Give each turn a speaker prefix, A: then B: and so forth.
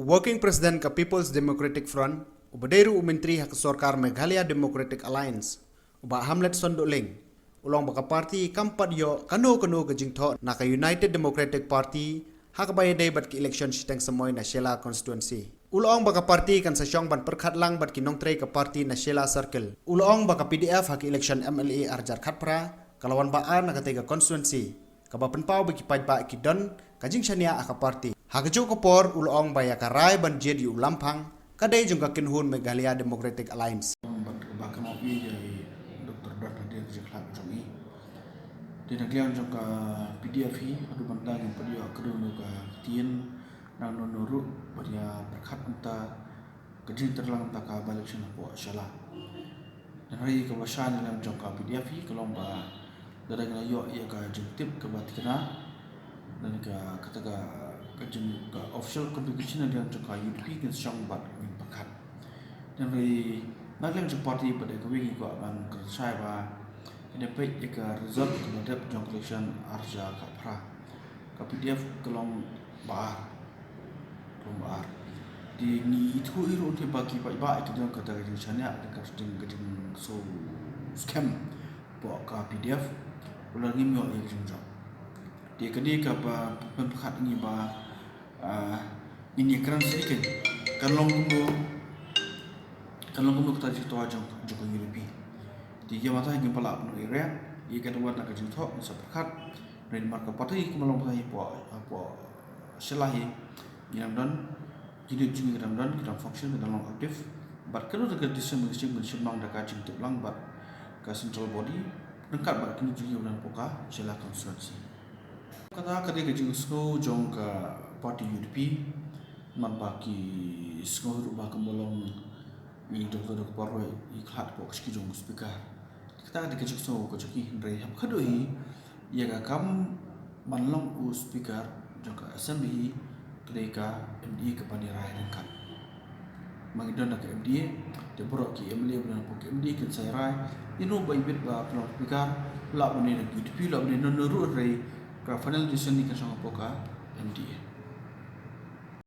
A: Working President ka People's Democratic Front, ubaderu Menteri hak Sorkar Meghalaya Democratic Alliance, uba Hamlet Sondoling, ulang baka parti kampat yo kanu ke jingtho na ka United Democratic Party hak bayadai bat ki election sitang semoy na Shela constituency. Ulang baka parti kan sasyong ban perkhat lang bat kinong tre ka parti na Shela Circle. Ulang baka PDF hak election MLA Arjar Khatpra kalawan baan na katega constituency. Kabapan pau bagi pai ba ki don kajing shania aka parti. Hagajo kopor ulong baya karai ban jed yu lampang kadai jungka kinhun Meghalaya Democratic Alliance.
B: Bakal mau pergi Dr. Nadir Jeklat Jomi. Di negara jungka PDF hi adu bandang yang pada kedua ka tien nang nonuru pada berkat entah kejin terlang tak ka balik sana po Shela. Dan hari kebasan dalam jungka PDF hi kalau ba dari ngayo ia ka jentip ke batikna dan ka kataga kejin ka official communication dalam jungka UDP kan syang bat min pakat. Dan hari nak lem parti pada kewing ko ban kersai ba ini pek ika result kemudian jong election Arja Khatpra ka PDF kelong bar di ni itu iru te bagi ba itu jong kata kejin sana dekat kejin so scam po ka PDF ular ni myo ye kejin jong di kini ka ba pemkat ni ba ini keran sedikit kalau kita cerita jong UDP di mata yang pala penuh area ia kata buat nak kerja thok sepakat dari marka parti kemalong pasai po selahi yang dan jadi juga kita function dalam aktif bat kalau dekat disem mang dekat jintip lang bat ke central body dekat bat kini juga dan poka Shela constituency kata ketika juga jong ke parti UDP man baki sko rubah kemalong ni Dr. Paroi ikhat po skijong speaker kita ada kecik so kocoki ndrei ham khadoi ya ga kam manlong u speaker joka assembly kedeka MD kepada rai dekat mangidon nak MD de borok ki MLA bulan po MD kin sai rai inu bai bit ba plong speaker la bune UDP la bune nonuru rai ka final decision ni kan sang po ka MD